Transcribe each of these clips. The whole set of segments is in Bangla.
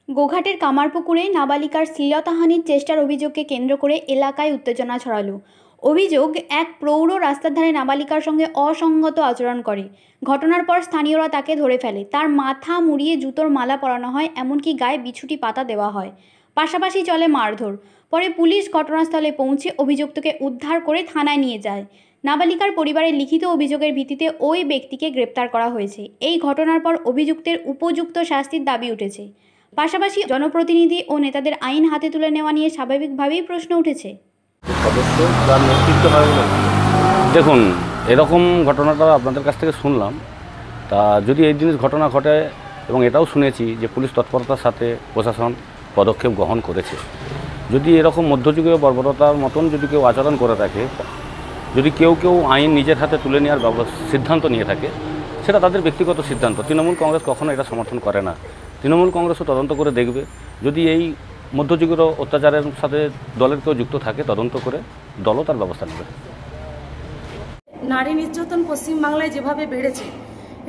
গোঘাটের কামারপুকুরে নাবালিকার শ্লীলতাহানির চেষ্টার অভিযোগকে কেন্দ্র করে এলাকায় উত্তেজনা ছড়ালো। অভিযোগ, এক প্রৌঢ় রাস্তার ধারে নাবালিকার সঙ্গে অসংগত আচরণ করে। ঘটনার পর স্থানীয়রা তাকে ধরে ফেলে। তার মাথা মুড়িয়ে জুতোর মালা পরানো হয়, এমনকি গায়ে বিছুটি পাতা দেওয়া হয়। পাশাপাশি চলে মারধর। পরে পুলিশ ঘটনাস্থলে পৌঁছে অভিযুক্তকে উদ্ধার করে থানায় নিয়ে যায়। নাবালিকার পরিবারের লিখিত অভিযোগের ভিত্তিতে ওই ব্যক্তিকে গ্রেপ্তার করা হয়েছে। এই ঘটনার পর অভিযুক্তের উপযুক্ত শাস্তির দাবি উঠেছে। পাশাপাশি জনপ্রতিনিধি ও নেতাদের আইন হাতে তুলে নেওয়া নিয়ে স্বাভাবিকভাবেই প্রশ্ন উঠেছে। দেখুন, এরকম ঘটনাটা আপনাদের কাছ থেকে শুনলাম, তা যদি এই জিনিস ঘটনা ঘটে এবং এটাও শুনেছি যে পুলিশ তৎপরতার সাথে প্রশাসন পদক্ষেপ গ্রহণ করেছে। যদি এরকম মধ্যযুগীয় বর্বরতার মতন যদি কেউ আচরণ করে থাকে, যদি কেউ আইন নিজের হাতে তুলে নেওয়ার সিদ্ধান্ত নিয়ে থাকে, সেটা তাদের ব্যক্তিগত সিদ্ধান্ত। তৃণমূল কংগ্রেস কখনো এটা সমর্থন করে না। তৃণমূল কংগ্রেসও তদন্ত করে দেখবে, যদি এই মধ্যযুগীয় অত্যাচারের সাথে দলের কেউ যুক্ত থাকে, তদন্ত করে দলও তার ব্যবস্থা নেবে। নারী নির্যাতন পশ্চিমবাংলায় যেভাবে বেড়েছে,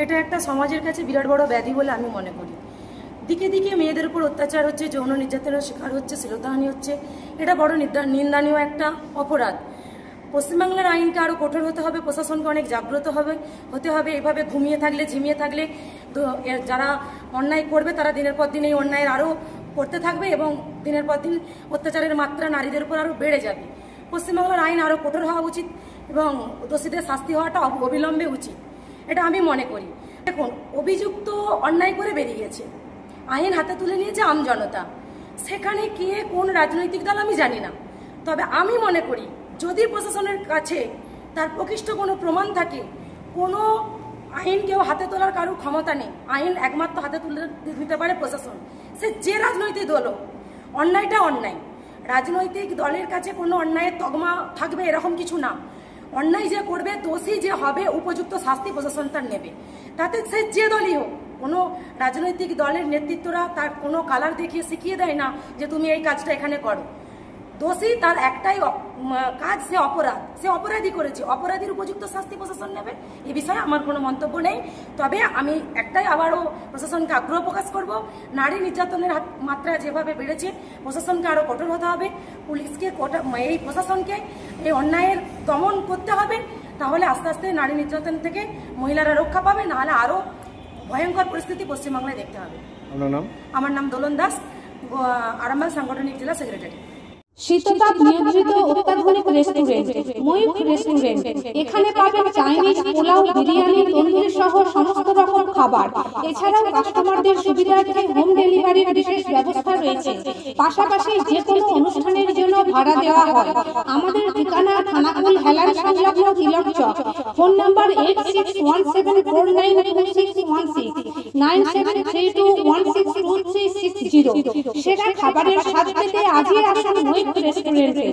এটা একটা সমাজের কাছে বিরাট বড় ব্যাধি বলে আমি মনে করি। দিকে দিকে মেয়েদের উপর অত্যাচার হচ্ছে, যৌন নির্যাতনের শিকার হচ্ছে, শ্লীলতাহানি হচ্ছে। এটা বড় নিন্দনীয় একটা অপরাধ। পশ্চিমবাংলার আইনকে আরও কঠোর হতে হবে, প্রশাসনকে অনেক জাগ্রত হতে হবে। এভাবে ঝিমিয়ে থাকলে যারা অন্যায় করবে তারা দিনের পর দিন এই অন্যায়ের আরও করতে থাকবে এবং দিনের পর দিন অত্যাচারের মাত্রা নারীদের উপর আরও বেড়ে যাবে। পশ্চিমবাংলার আইন আরও কঠোর হওয়া উচিত এবং দোষীদের শাস্তি হওয়াটা অবিলম্বে উচিত, এটা আমি মনে করি। দেখুন, অভিযুক্ত অন্যায় করে বেরিয়ে গেছে, আইন হাতে তুলে নিয়েছে আমজনতা। সেখানে কে কোন রাজনৈতিক দল আমি জানি না, তবে আমি মনে করি যদি প্রশাসনের কাছে তার প্রকৃষ্ট কোনো প্রমাণ থাকে, কোনো আইন কেউ হাতে তোলার কারো ক্ষমতা নেই। আইন একমাত্র হাতে তুলে দিতে পারে প্রশাসন, সে যে রাজনৈতিক দল হোক। অন্যায়টা অন্যায়, রাজনৈতিক দলের কাছে কোনো অন্যায়ের তকমা থাকবে এরকম কিছু না। অন্যায় যে করবে, দোষী যে হবে, উপযুক্ত শাস্তি প্রশাসন তার নেবে। তাতে সে যে দলই হোক, কোনো রাজনৈতিক দলের নেতৃত্বরা তার কোনো কালার দেখিয়ে শিখিয়ে দেয় না যে তুমি এই কাজটা এখানে করো। দোষী তার একটাই কাজ, সে অপরাধী করেছে, অপরাধীর উপযুক্ত শাস্তি প্রশাসন নেবে। এ বিষয়ে আমার কোনো মন্তব্য নেই। তবে আমি একটাই আবারও প্রশাসনকে আগ্রহ প্রকাশ করব, নারী নির্যাতনের মাত্রা যেভাবে বেড়েছে, প্রশাসনকে আরও কঠোর হতে হবে। পুলিশকে এই প্রশাসনকে এই অন্যায়ের দমন করতে হবে, তাহলে আস্তে আস্তে নারী নির্যাতন থেকে মহিলারা রক্ষা পাবে, নাহলে আরও ভয়ঙ্কর পরিস্থিতি পশ্চিমবাংলায় দেখতে হবে। আমার নাম দোলন দাস, আরামবাগ সাংগঠনিক জেলা সেক্রেটারি। শীততাপ নিয়ন্ত্রিত অত্যাধুনিক রেস্টুরেন্ট ময়ূখ রেস্টুরেন্ট। এখানে পাবেন চাইনিজ, পোলাও, বিরিয়ানি, তন্দুরি সহ সমস্ত রকম খাবার। এছাড়াও কাস্টমারদের সুবিধার্থে হোম ডেলিভারির বিশেষ ব্যবস্থা রয়েছে। পাশাপাশি যে কোনো অনুষ্ঠানের জন্য ভাড়া দেওয়া হয়। আমাদের ঠিকানা খানাকুল হেলান সংলগ্ন তিলক চক। Phone number 8617492616 9732162360। সেরা খাবারের স্বাদ পেতে আজই আসুন ময়ূখ রেস্টুরেন্টে।